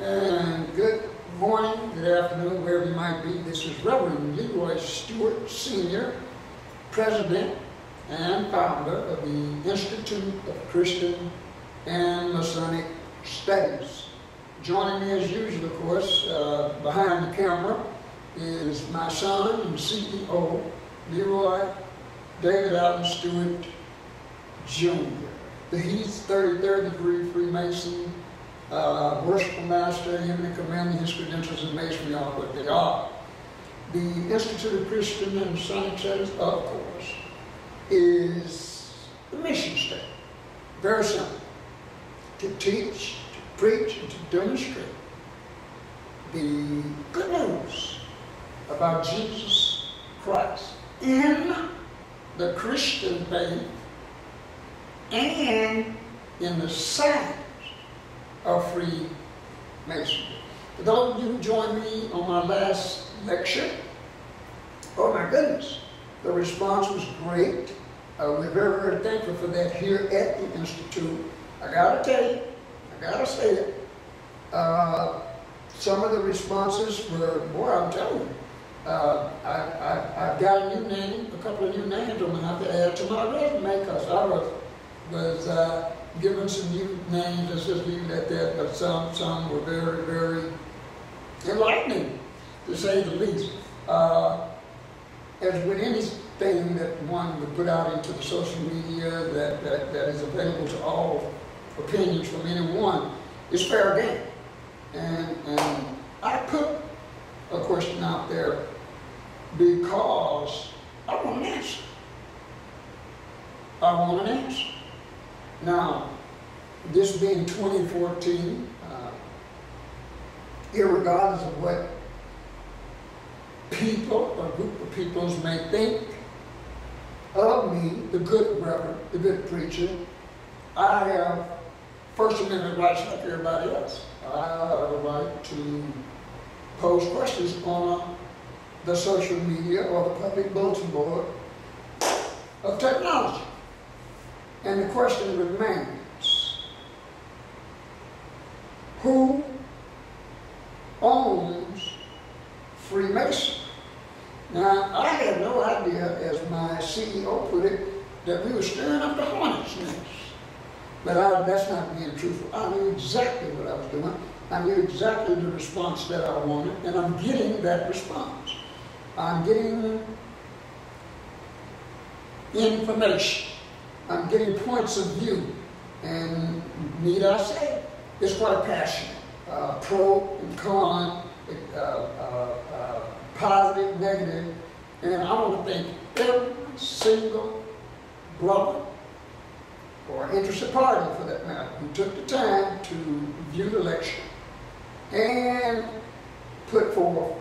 And good morning, good afternoon, wherever you might be. This is Reverend Leroy Stewart, Sr., President and founder of the Institute of Christian and Masonic Studies. Joining me as usual, of course, behind the camera is my son and CEO, Leroy David Allen Stewart, Jr. He's 33rd degree Freemason, worshipful master, eminent commanding, his credentials in Masonry are what they are. The Institute of Christian and Masonic Studies, of course, is the mission statement. Very simple. To teach, to preach, and to demonstrate the good news about Jesus Christ in the Christian faith and in the science of Freemasonry. For those of you who joined me on my last lecture, oh my goodness, the response was great. We're very, very thankful for that here at the Institute. I gotta tell you, I gotta say it, some of the responses were, boy, I'm telling you, I've got a new name, a couple of new names I'm going to have to add to my resume because I was given some new names. Let's just leave it at that. But some were very, very enlightening, to say the least. As with anything that one would put out into the social media that is available to all opinions from anyone, it's fair game. And I put a question out there because I want an answer. I want an answer. Now, this being 2014, irregardless of what people or group of peoples may think of me, the good reverend, the good preacher, I have First Amendment rights like everybody else. I have a right to pose questions on the social media or the public bulletin board of technology. And the question remains, who owns Freemasonry? Now, I had no idea, as my CEO put it, that we were stirring up the hornet's nest. But that's not being truthful. I knew exactly what I was doing. I knew exactly the response that I wanted, and I'm getting that response. I'm getting information. I'm getting points of view. And need I say, it's quite passionate. Pro and con, positive, negative. And I want to thank every single brother or interested party, for that matter, who took the time to view the lecture and put forth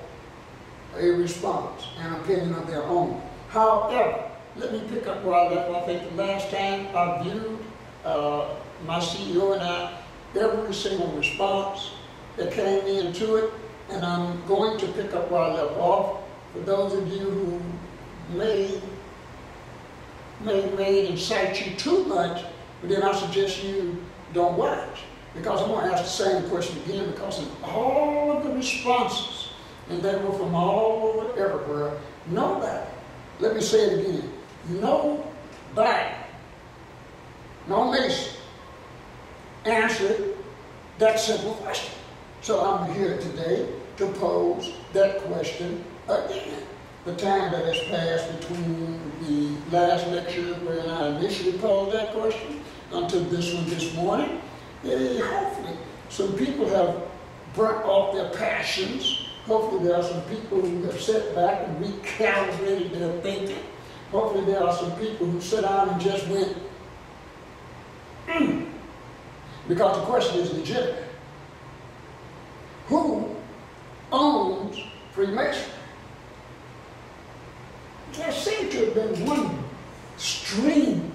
a response, an opinion of their own. However, let me pick up where I left off. I think the last time I viewed, my CEO and I, every single response that came into it, and I'm going to pick up where I left off. For those of you who may incite you too much, but then I suggest you don't watch, because I'm going to ask the same question again, because in all of the responses, and they were from all over everywhere, nobody, let me say it again, nobody, no Mason, answered that simple question. So I'm here today to pose that question again. The time that has passed between the last lecture when I initially posed that question until this one this morning, hopefully some people have burnt off their passions. Hopefully there are some people who have sat back and recalibrated their thinking. Hopefully there are some people who sat down and just went, because the question is legitimate. Who owns Freemasonry? There seemed to have been one stream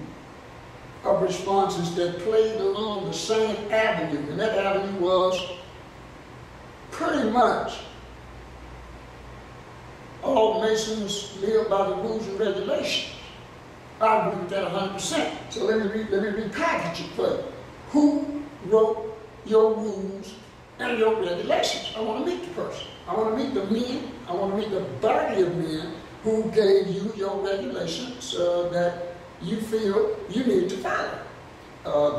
of responses that played along the same avenue, and that avenue was pretty much all Masons live by the rules and regulations. I agree with that 100%. So let me repackage it for you. Who wrote your rules and your regulations. I want to meet the person. I want to meet the men. I want to meet the body of men who gave you your regulations that you feel you need to follow.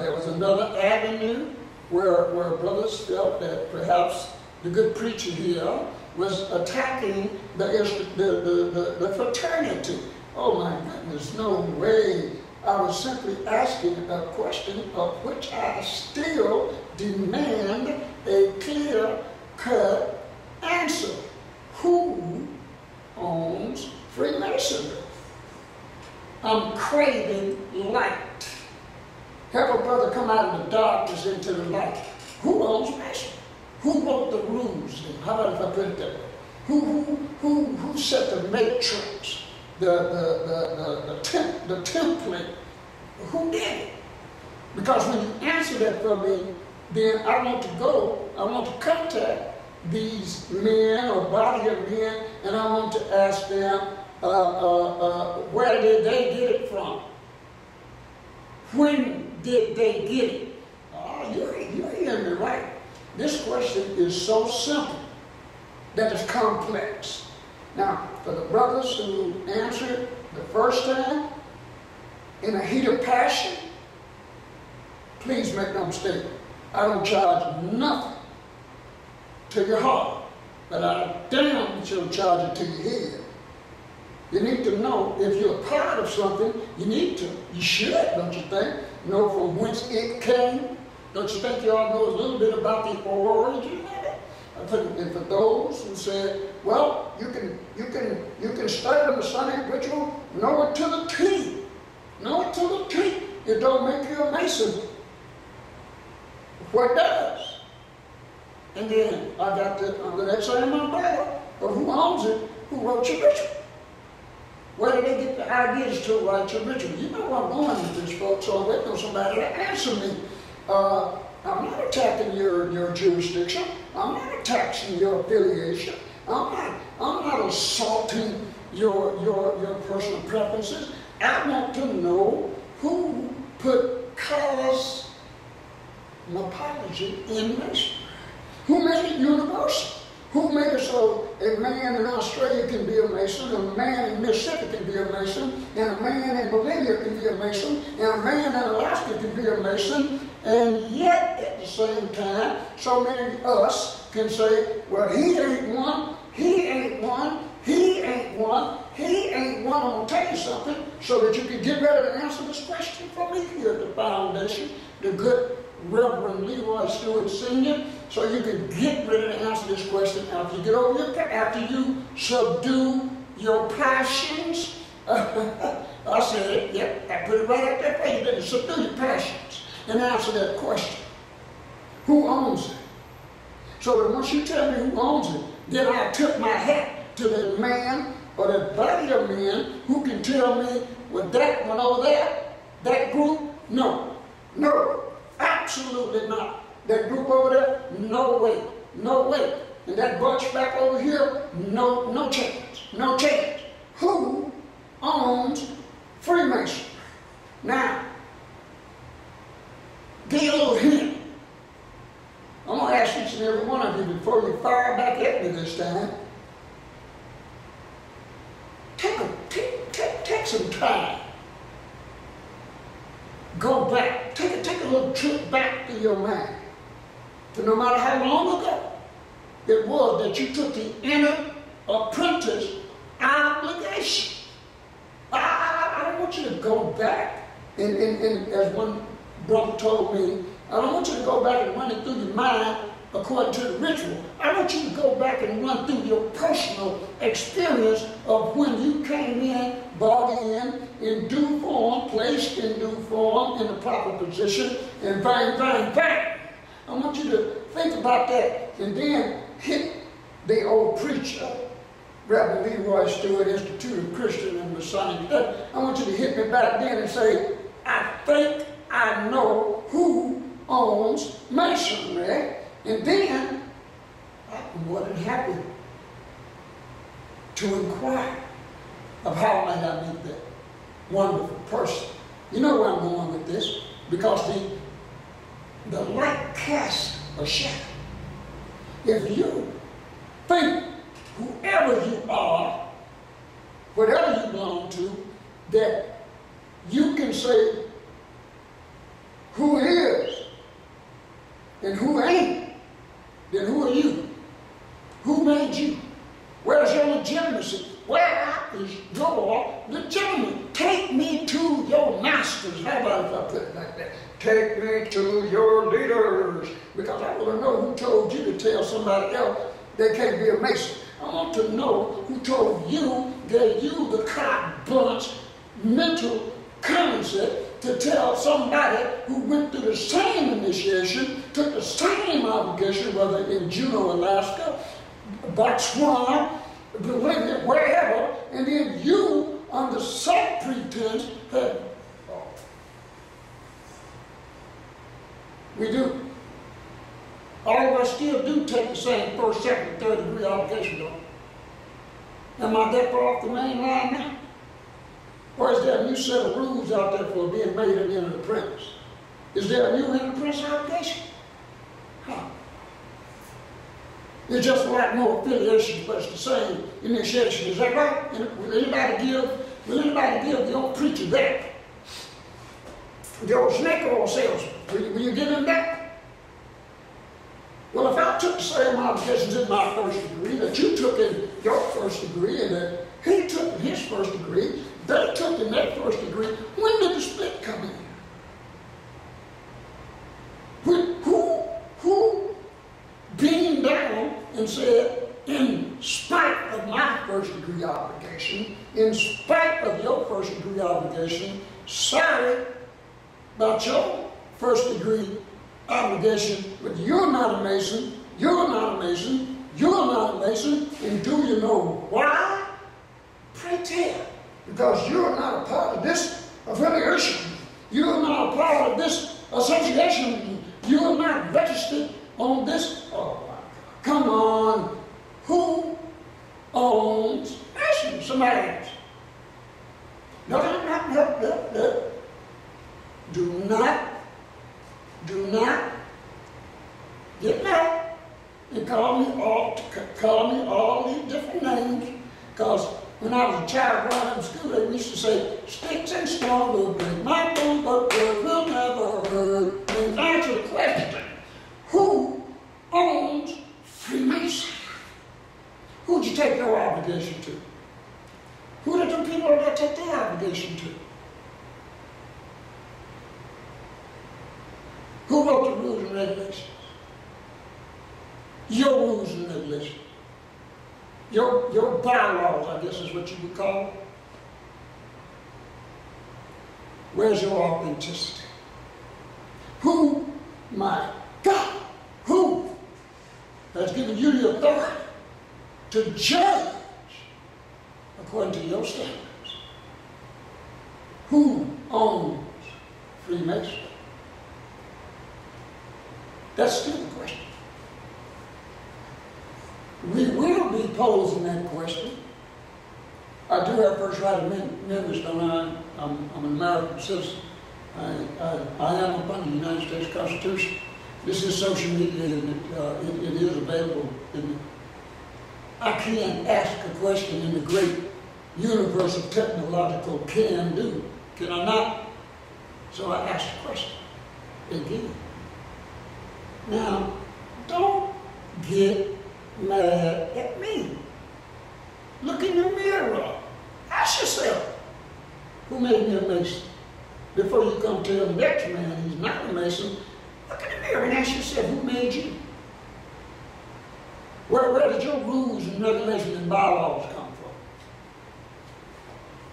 There was another avenue where brothers felt that perhaps the good preacher here was attacking the fraternity. Oh my goodness, no way. I was simply asking a question of which I still demand a clear-cut answer. Who owns Freemasonry? I'm craving light. Have a brother come out of the darkness into the light. Who owns Masonry? Who wrote the rules? How about if I put it that way? Who set the matrix, the template? Who did it? Because when you answer that for me, then I want to contact these men or body of men, and I want to ask them, where did they get it from? When did they get it? Oh, you're hearing me right. This question is so simple that it's complex. Now, for the brothers who answered the first time in a heat of passion, please make no mistake. I don't charge nothing to your heart, but I damn sure charge it to your head. You need to know if you're a part of something, you should, don't you think, know from whence it came. Don't you think you all know a little bit about the origin of it? And for those who say, well, you can study the Masonic ritual, know it to the T. Know it to the T. It don't make you a Mason. What does? And then I got under that same umbrella of who owns it, who wrote your ritual. Where did they get the ideas to write your ritual? You know where I'm going with this, folks, so I'm waiting on somebody to answer me. I'm not attacking your jurisdiction. I'm not attacking your affiliation. I'm not assaulting your personal preferences. I want to know who put cosmology in Masonry. Who made it universal? Who made it so a man in Australia can be a Mason, a man in Mississippi can be a Mason, and a man in Bolivia can be a Mason, and a man in Alaska can be a Mason, and yet at the same time, so many of us can say, well, he ain't one, he ain't one, he ain't one, he ain't one. I'm going to tell you something so that you can get ready to answer this question for me here at the foundation, the good Reverend Leroy Stewart Sr., so you can get ready to answer this question after you get over after you subdue your passions. I said it, yeah, I put it right up there for you. Then subdue your passions and answer that question. Who owns it? So that once you tell me who owns it, then I tip my hat to that man or that body of men who can tell me, well, that one over there, that group, no, absolutely not. That group over there, no way, no way. And that bunch back over here, no chance. Who owns Freemasonry? Now, give you a little hint. I'm going to ask each and every one of you before you fire back at me this time. Take some time. Go back. Take a little trip back to your mind. To no matter how long ago it was that you took the inner apprentice obligation. I don't want you to go back and as one brother told me, I don't want you to go back and run it through your mind according to the ritual. I want you to go back and run through your personal experience of when you came in, brought in due form, placed in due form, in the proper position, and bang. I want you to think about that and then hit the old preacher, Reverend Leroy Stewart, Institute of Christian and Masonic. I want you to hit me back then and say, I think I know who owns Masonry. And then I'm more than happy to inquire of how might I meet that wonderful person. You know where I'm going with this, because the light casts a shadow. If you think whoever you are, whatever you belong to, that you can say who is and who ain't, then who are you? Who made you? Where's your legitimacy? Where is your legitimacy? Take me to your masters. How about if I put it like that? Take me to your leaders. Because I want to know who told you to tell somebody else they can't be a Mason. I want to know who told you, gave you the carte blanche mental concept to tell somebody who went through the same initiation, took the same obligation, whether in Juneau, Alaska, Botswana, Bolivia, wherever, and then you, under some pretense, had. We do. All of us still do take the same first, second, third degree obligation, though. Am I that far off the main line now? Or is there a new set of rules out there for being made an apprentice? Is there a new apprentice obligation? Huh. It's just a lot more affiliations, but it's the same initiation. Is that right? Will anybody give the old preacher that? The old snake oil salesman, will you give him that? Well, if I took the same obligations in my first degree that you took in your first degree and that he took in his first degree, they took in their first degree, when did the split come in? Who beamed down and said, in spite of my first degree obligation, in spite of your first degree obligation, sorry about your first degree obligation, but you're not a Mason, you're not a Mason, you're not a Mason, and do you know why? Pray tell. Because you're not a part of this affiliation. You're not a part of this association. You're not registered on this. Oh my God. Come on. Who owns Masonry? Somebody else. No. Do not get mad and call me all these different names. Because when I was a child growing up in school, they used to say, sticks and stones will break my bones, but words will never hurt. And answer the question, who owns Freemasonry? Who'd you take your obligation to? Who did the people that take their obligation to? Who wrote the rules and regulations? Your rules and regulations. Your bylaws, I guess is what you would call it. Where's your authenticity? Who, my God, who has given you the authority to judge according to your standards? Who owns Freemasonry? That's still the question. We will be posing that question. I do have first right amendments, don't I? I'm an American citizen. I am upon the United States Constitution. This is social media, and it is available. I can't ask a question in the great universe of technological can-do. Can I not? So I ask the question again. Now, don't get mad at me. Look in the mirror. Ask yourself, who made me a Mason? Before you come tell the next man he's not a Mason, look in the mirror and ask yourself, who made you? Where did your rules and regulations and bylaws come from?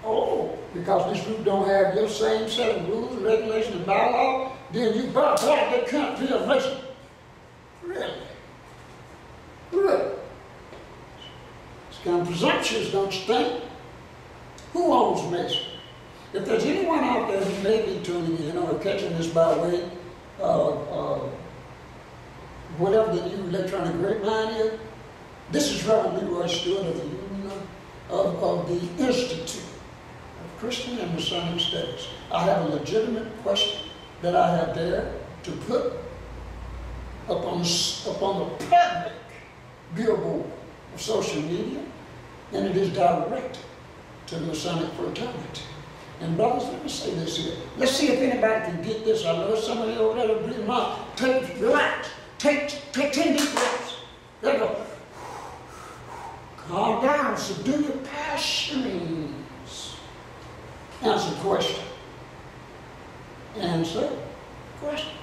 Oh, because this group don't have your same set of rules and regulations and bylaws, then you brought that can't be a Mason. Really? Really? It's kind of presumptuous, don't you think? Who owns Mason? If there's anyone out there who may be tuning in or catching this by way of whatever the new electronic grapevine is, this is Reverend Leroy Stewart of the Union of the Institute of Christian and Masonic Studies. I have a legitimate question that I have there to put upon the public of social media, and it is directed to the Masonic fraternity. And brothers, let me say this here. Let's see if anybody can get this. I know some of you over there are breathing out. Relax. Take 10 deep breaths. There you go. Calm down. Subdue your passions. Answer the question. Answer question.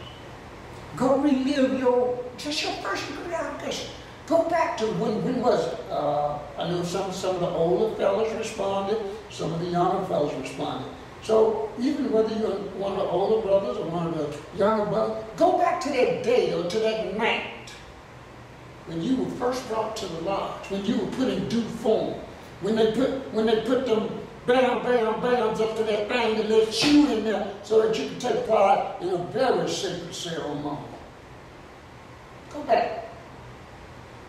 Go relive your first degree education. Go back to when was it? I know some of the older fellas responded, some of the younger fellas responded. So even whether you're one of the older brothers or one of the younger brothers, go back to that day or to that night when you were first brought to the lodge, when you were put in due form, when they put them bams up to that thing and let you in there so that you can take part in a very sacred ceremony. Go back.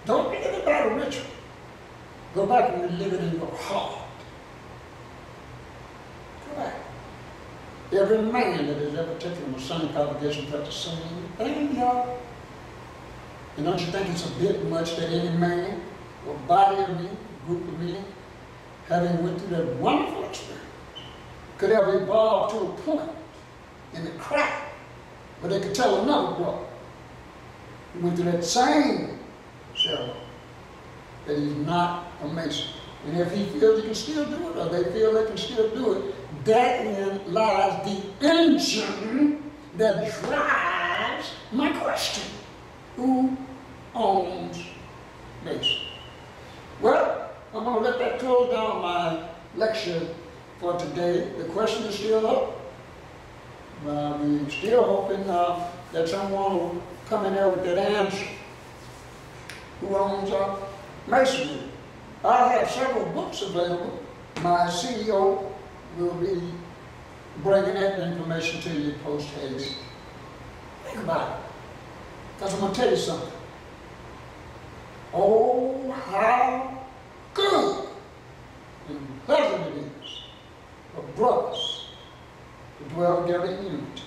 Don't relive it by the ritual. Go back and relive it in your heart. Go back. Every man that has ever taken a Masonic obligation felt the same thing, y'all. And don't you think it's a bit much that any man, or body of men, group of men, having went through that wonderful experience, could ever evolve to a point in the crack where they could tell another brother who went through that same ceremony that he's not a Mason. And if he feels he can still do it, or they feel they can still do it, therein lies the engine that drives my question. Who owns Mason? Well, I'm going to let that close down my lecture for today. The question is still up. We're still hoping that someone will come in there with that answer. Who owns Masonry? I have several books available. My CEO will be bringing that information to you post-haste. Think about it. Because I'm going to tell you something. Oh, how good and pleasant it is for brothers to dwell together in unity.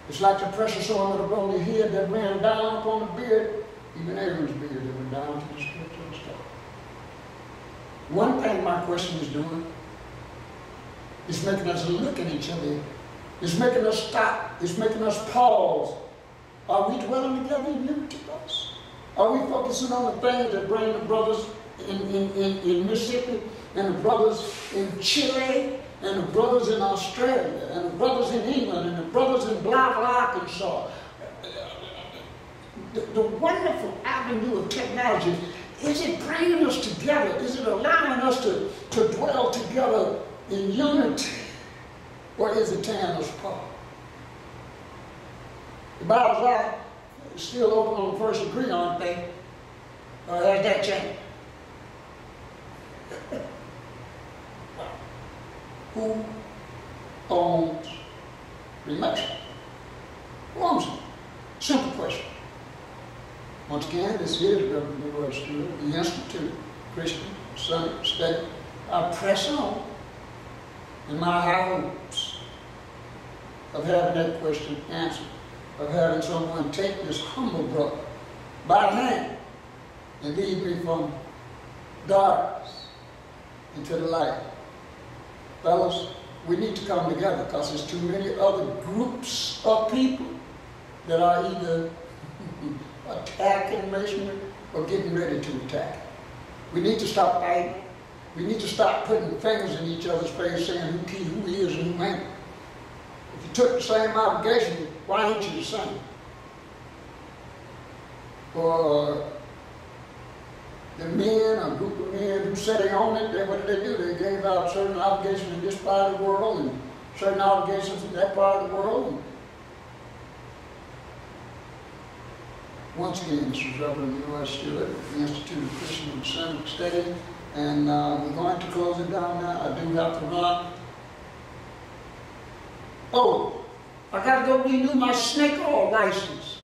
It's like the precious oil that upon the head that ran down upon the beard, even Aaron's beard that went down to the scripture and stuff. One thing my question is doing is making us look at each other. It's making us stop. It's making us pause. Are we dwelling together in unity, brothers? Are we focusing on the things that bring the brothers in Mississippi, and the brothers in Chile, and the brothers in Australia, and the brothers in England, and the brothers in blah, blah, Arkansas? The wonderful avenue of technology, is it bringing us together? Is it allowing us to dwell together in unity? Or is it tearing us apart? The Bible's out, it's still open on the first degree, aren't they? Or has that changed? Who owns Freemasonry? Who owns it? Simple question. Once again, this is Reverend Leroy Stewart, the Institute Christian Masonic Study. I press on in my high hopes of having that question answered, of having someone take this humble brother by the hand and lead me from darkness into the light. Fellas, we need to come together because there's too many other groups of people that are either attacking Masonry or getting ready to attack. We need to stop fighting. We need to stop putting fingers in each other's face saying who is and who ain't. If you took the same obligation, why ain't you the same? Or the men, a group of men who said they own it, what did they do? They gave out certain obligations in this part of the world and certain obligations in that part of the world. Once again, this is Reverend Leroy Stewart, the Institute of Christian and Masonic Study, and we're going to close it down now. I do have to run. Oh, I got to go renew my snake oil license.